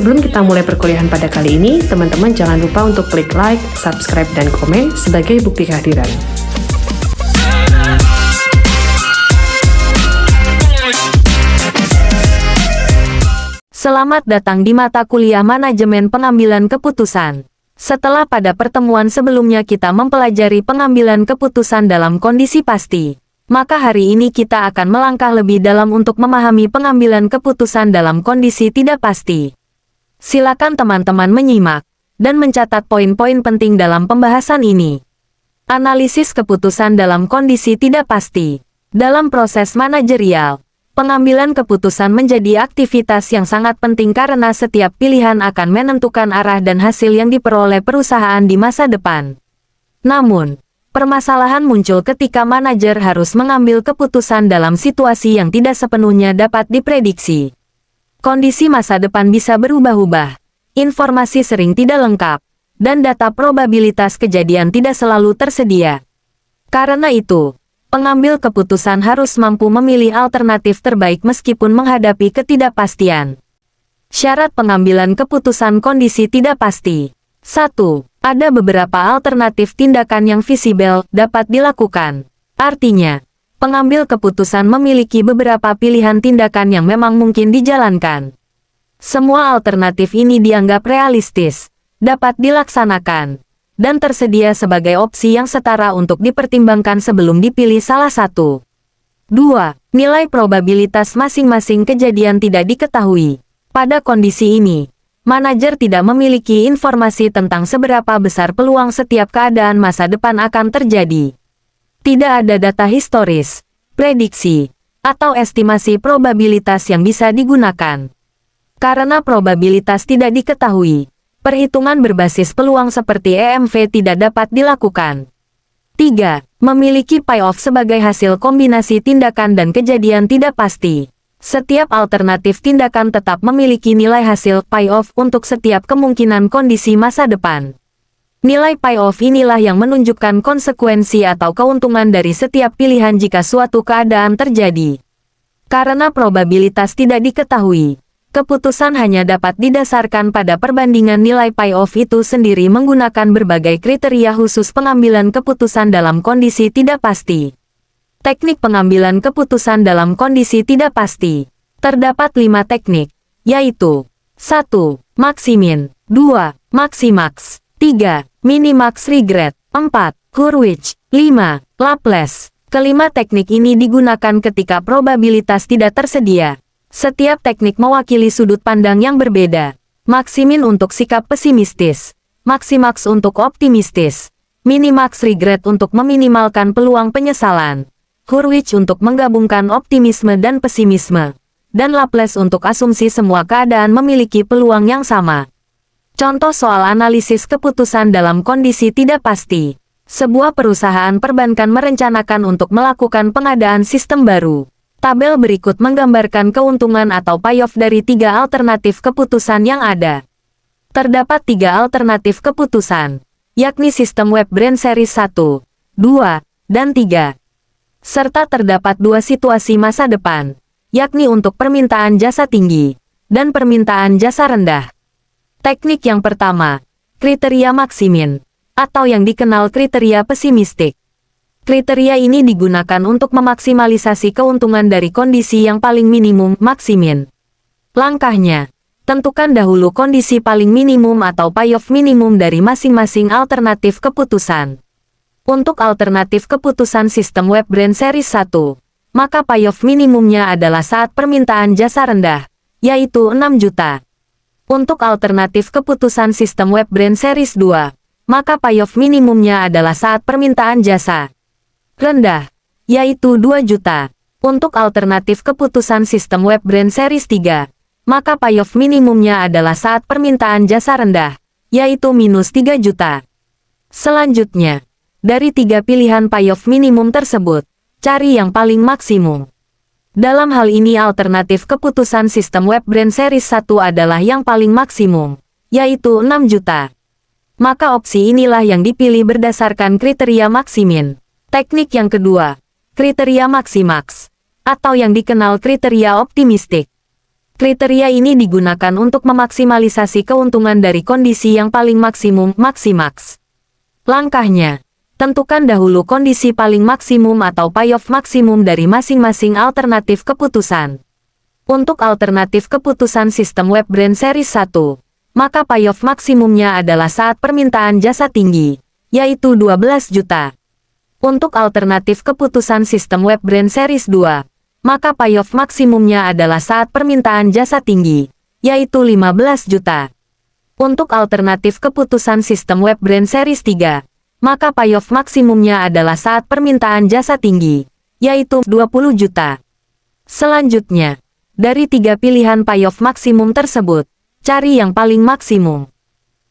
Sebelum kita mulai perkuliahan pada kali ini, teman-teman jangan lupa untuk klik like, subscribe, dan komen sebagai bukti kehadiran. Selamat datang di mata kuliah Manajemen Pengambilan Keputusan. Setelah pada pertemuan sebelumnya kita mempelajari pengambilan keputusan dalam kondisi pasti, maka hari ini kita akan melangkah lebih dalam untuk memahami pengambilan keputusan dalam kondisi tidak pasti. Silakan teman-teman menyimak dan mencatat poin-poin penting dalam pembahasan ini. Analisis keputusan dalam kondisi tidak pasti. Dalam proses manajerial, pengambilan keputusan menjadi aktivitas yang sangat penting karena setiap pilihan akan menentukan arah dan hasil yang diperoleh perusahaan di masa depan. Namun, permasalahan muncul ketika manajer harus mengambil keputusan dalam situasi yang tidak sepenuhnya dapat diprediksi. Kondisi masa depan bisa berubah-ubah, informasi sering tidak lengkap, dan data probabilitas kejadian tidak selalu tersedia. Karena itu, pengambil keputusan harus mampu memilih alternatif terbaik meskipun menghadapi ketidakpastian. Syarat pengambilan keputusan kondisi tidak pasti. 1. Ada beberapa alternatif tindakan yang visible dapat dilakukan. Artinya, pengambil keputusan memiliki beberapa pilihan tindakan yang memang mungkin dijalankan. Semua alternatif ini dianggap realistis, dapat dilaksanakan, dan tersedia sebagai opsi yang setara untuk dipertimbangkan sebelum dipilih salah satu. 2. Nilai probabilitas masing-masing kejadian tidak diketahui. Pada kondisi ini, manajer tidak memiliki informasi tentang seberapa besar peluang setiap keadaan masa depan akan terjadi. Tidak ada data historis, prediksi, atau estimasi probabilitas yang bisa digunakan. Karena probabilitas tidak diketahui, perhitungan berbasis peluang seperti EMV tidak dapat dilakukan. 3. Memiliki payoff sebagai hasil kombinasi tindakan dan kejadian tidak pasti. Setiap alternatif tindakan tetap memiliki nilai hasil payoff untuk setiap kemungkinan kondisi masa depan. Nilai payoff inilah yang menunjukkan konsekuensi atau keuntungan dari setiap pilihan jika suatu keadaan terjadi. Karena probabilitas tidak diketahui, keputusan hanya dapat didasarkan pada perbandingan nilai payoff itu sendiri menggunakan berbagai kriteria khusus pengambilan keputusan dalam kondisi tidak pasti. Teknik pengambilan keputusan dalam kondisi tidak pasti. Terdapat 5 teknik, yaitu 1. Maximin, 2. Maximax, 3. Minimax Regret, 4. Hurwitz, 5. Laplace. Kelima teknik ini digunakan ketika probabilitas tidak tersedia. Setiap teknik mewakili sudut pandang yang berbeda. Maximin untuk sikap pesimistis, Maximax untuk optimistis, Minimax Regret untuk meminimalkan peluang penyesalan, Hurwitz untuk menggabungkan optimisme dan pesimisme, dan Laplace untuk asumsi semua keadaan memiliki peluang yang sama. Contoh soal analisis keputusan dalam kondisi tidak pasti. Sebuah perusahaan perbankan merencanakan untuk melakukan pengadaan sistem baru. Tabel berikut menggambarkan keuntungan atau payoff dari 3 alternatif keputusan yang ada. Terdapat 3 alternatif keputusan, yakni sistem web brand series 1, 2, dan 3. Serta terdapat 2 situasi masa depan, yakni untuk permintaan jasa tinggi dan permintaan jasa rendah. Teknik yang pertama, kriteria Maximin, atau yang dikenal kriteria pesimistik. Kriteria ini digunakan untuk memaksimalisasi keuntungan dari kondisi yang paling minimum Maximin. Langkahnya, tentukan dahulu kondisi paling minimum atau payoff minimum dari masing-masing alternatif keputusan. Untuk alternatif keputusan sistem web brand series 1, maka payoff minimumnya adalah saat permintaan jasa rendah, yaitu 6 juta. Untuk alternatif keputusan sistem web brand series 2, maka payoff minimumnya adalah saat permintaan jasa rendah, yaitu 2 juta. Untuk alternatif keputusan sistem web brand series 3, maka payoff minimumnya adalah saat permintaan jasa rendah, yaitu minus 3 juta. Selanjutnya, dari 3 pilihan payoff minimum tersebut, cari yang paling maksimum. Dalam hal ini alternatif keputusan sistem web brand series 1 adalah yang paling maksimum, yaitu 6 juta. Maka opsi inilah yang dipilih berdasarkan kriteria Maximin. Teknik yang kedua, kriteria Maximax, atau yang dikenal kriteria optimistik. Kriteria ini digunakan untuk memaksimalisasi keuntungan dari kondisi yang paling maksimum (maximaks). Langkahnya, tentukan dahulu kondisi paling maksimum atau payoff maksimum dari masing-masing alternatif keputusan. Untuk alternatif keputusan sistem web brand series 1, maka payoff maksimumnya adalah saat permintaan jasa tinggi, yaitu 12 juta. Untuk alternatif keputusan sistem web brand series 2, maka payoff maksimumnya adalah saat permintaan jasa tinggi, yaitu 15 juta. Untuk alternatif keputusan sistem web brand series 3, maka payoff maksimumnya adalah saat permintaan jasa tinggi, yaitu 20 juta. Selanjutnya, dari 3 pilihan payoff maksimum tersebut, cari yang paling maksimum.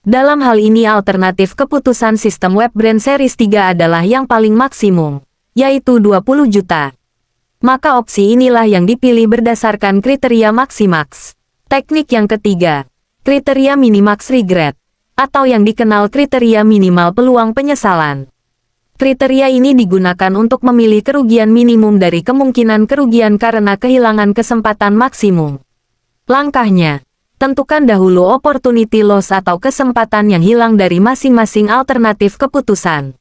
Dalam hal ini alternatif keputusan sistem web brand series 3 adalah yang paling maksimum, yaitu 20 juta. Maka opsi inilah yang dipilih berdasarkan kriteria maximaks. Teknik yang ketiga, kriteria minimax regret, atau yang dikenal kriteria minimal peluang penyesalan. Kriteria ini digunakan untuk memilih kerugian minimum dari kemungkinan kerugian karena kehilangan kesempatan maksimum. Langkahnya, tentukan dahulu opportunity loss atau kesempatan yang hilang dari masing-masing alternatif keputusan.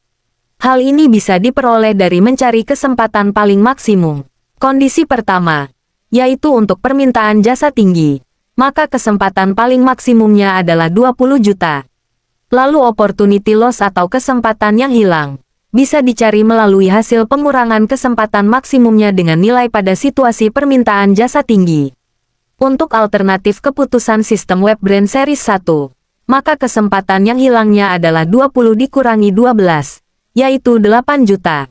Hal ini bisa diperoleh dari mencari kesempatan paling maksimum. Kondisi pertama, yaitu untuk permintaan jasa tinggi, maka kesempatan paling maksimumnya adalah 20 juta. Lalu opportunity loss atau kesempatan yang hilang, bisa dicari melalui hasil pengurangan kesempatan maksimumnya dengan nilai pada situasi permintaan jasa tinggi. Untuk alternatif keputusan sistem web brand series 1, maka kesempatan yang hilangnya adalah 20 dikurangi 12, yaitu 8 juta.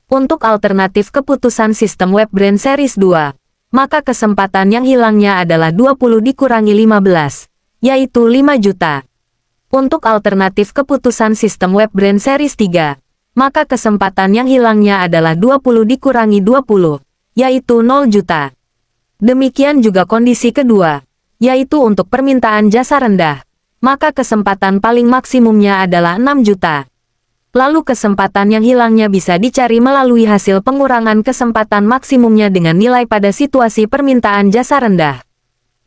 Untuk alternatif keputusan sistem web brand series 2, maka kesempatan yang hilangnya adalah 20 dikurangi 15, yaitu 5 juta. Untuk alternatif keputusan sistem web brand series 3, maka kesempatan yang hilangnya adalah 20 dikurangi 20, yaitu 0 juta. Demikian juga kondisi kedua, yaitu untuk permintaan jasa rendah, maka kesempatan paling maksimumnya adalah 6 juta. Lalu kesempatan yang hilangnya bisa dicari melalui hasil pengurangan kesempatan maksimumnya dengan nilai pada situasi permintaan jasa rendah.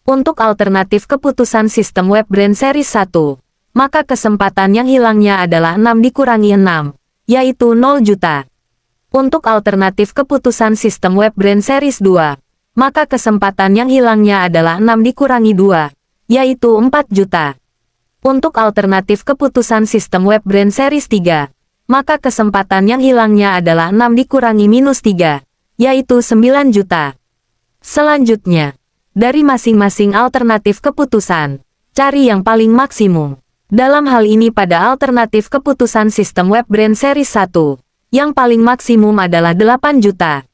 Untuk alternatif keputusan sistem web brand series 1, maka kesempatan yang hilangnya adalah 6 dikurangi 6, yaitu 0 juta. Untuk alternatif keputusan sistem web brand series 2, maka kesempatan yang hilangnya adalah 6 dikurangi 2, yaitu 4 juta. Untuk alternatif keputusan sistem web brand series 3, maka kesempatan yang hilangnya adalah 6 dikurangi minus 3, yaitu 9 juta. Selanjutnya, dari masing-masing alternatif keputusan, cari yang paling maksimum. Dalam hal ini pada alternatif keputusan sistem web brand series 1, yang paling maksimum adalah 8 juta.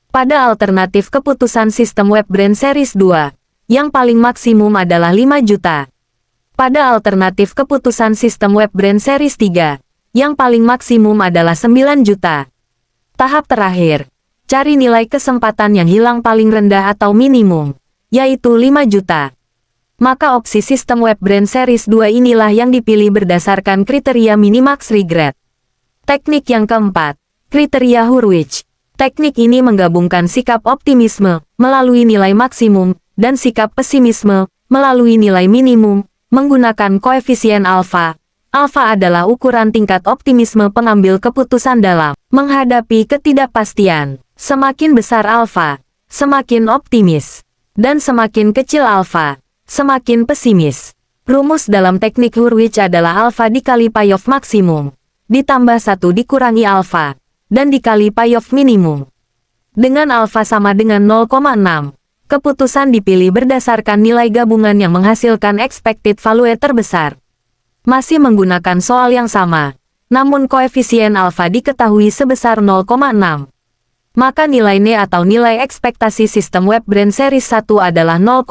Pada alternatif keputusan sistem web brand series 2, yang paling maksimum adalah 5 juta. Pada alternatif keputusan sistem web brand series 3, yang paling maksimum adalah 9 juta. Tahap terakhir, cari nilai kesempatan yang hilang paling rendah atau minimum, yaitu 5 juta. Maka opsi sistem web brand series 2 inilah yang dipilih berdasarkan kriteria minimax regret. Teknik yang keempat, kriteria Hurwitz. Teknik ini menggabungkan sikap optimisme melalui nilai maksimum dan sikap pesimisme melalui nilai minimum menggunakan koefisien alfa. Alfa adalah ukuran tingkat optimisme pengambil keputusan dalam menghadapi ketidakpastian. Semakin besar alfa, semakin optimis, dan semakin kecil alfa, semakin pesimis. Rumus dalam teknik Hurwitz adalah alfa dikali payoff maksimum, ditambah 1 dikurangi alfa, dan dikali payoff minimum. Dengan alfa sama dengan 0,6, keputusan dipilih berdasarkan nilai gabungan yang menghasilkan expected value terbesar. Masih menggunakan soal yang sama, namun koefisien alfa diketahui sebesar 0,6. Maka nilai N atau nilai ekspektasi sistem web brand series 1 adalah 0,6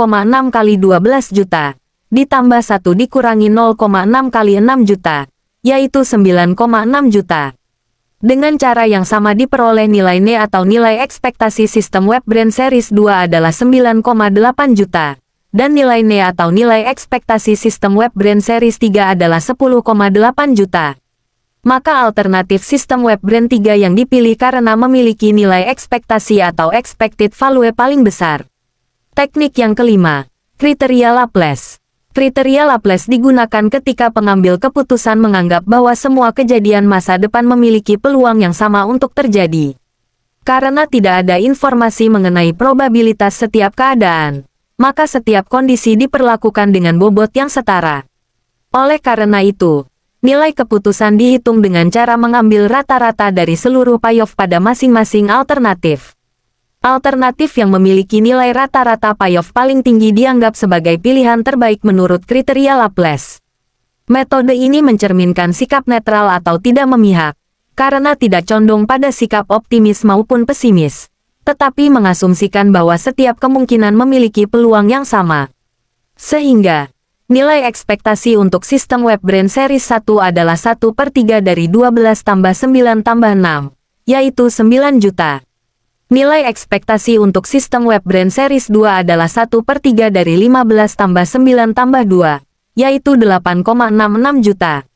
kali 12 juta, ditambah 1 dikurangi 0,6 kali 6 juta, yaitu 9,6 juta. Dengan cara yang sama diperoleh nilai N atau nilai ekspektasi sistem web brand series 2 adalah 9,8 juta, dan nilai N atau nilai ekspektasi sistem web brand series 3 adalah 10,8 juta. Maka alternatif sistem web brand 3 yang dipilih karena memiliki nilai ekspektasi atau expected value paling besar. Teknik yang kelima, kriteria Laplace. Kriteria Laplace digunakan ketika pengambil keputusan menganggap bahwa semua kejadian masa depan memiliki peluang yang sama untuk terjadi. Karena tidak ada informasi mengenai probabilitas setiap keadaan, maka setiap kondisi diperlakukan dengan bobot yang setara. Oleh karena itu, nilai keputusan dihitung dengan cara mengambil rata-rata dari seluruh payoff pada masing-masing alternatif. Alternatif yang memiliki nilai rata-rata payoff paling tinggi dianggap sebagai pilihan terbaik menurut kriteria Laplace. Metode ini mencerminkan sikap netral atau tidak memihak, karena tidak condong pada sikap optimis maupun pesimis, tetapi mengasumsikan bahwa setiap kemungkinan memiliki peluang yang sama. Sehingga, nilai ekspektasi untuk sistem WebBrain Series 1 adalah 1/3 dari 12 tambah 9 tambah 6, yaitu 9 juta. Nilai ekspektasi untuk sistem WebBrain Series 2 adalah 1/3 dari 15 tambah 9 tambah 2, yaitu 8,66 juta.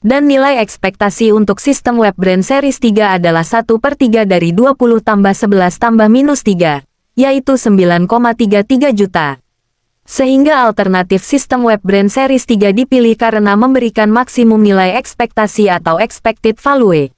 Dan nilai ekspektasi untuk sistem WebBrain Series 3 adalah 1/3 dari 20 tambah 11 tambah minus 3, yaitu 9,33 juta. Sehingga alternatif sistem WebBrain Series 3 dipilih karena memberikan maksimum nilai ekspektasi atau expected value.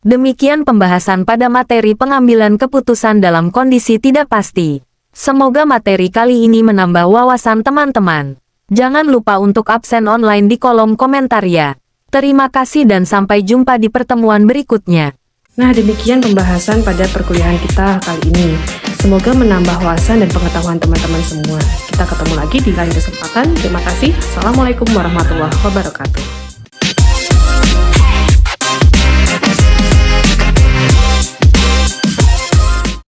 Demikian pembahasan pada materi pengambilan keputusan dalam kondisi tidak pasti. Semoga materi kali ini menambah wawasan teman-teman. Jangan lupa untuk absen online di kolom komentar ya. Terima kasih dan sampai jumpa di pertemuan berikutnya. Nah, demikian pembahasan pada perkuliahan kita kali ini. Semoga menambah wawasan dan pengetahuan teman-teman semua. Kita ketemu lagi di lain kesempatan. Terima kasih. Assalamualaikum warahmatullahi wabarakatuh.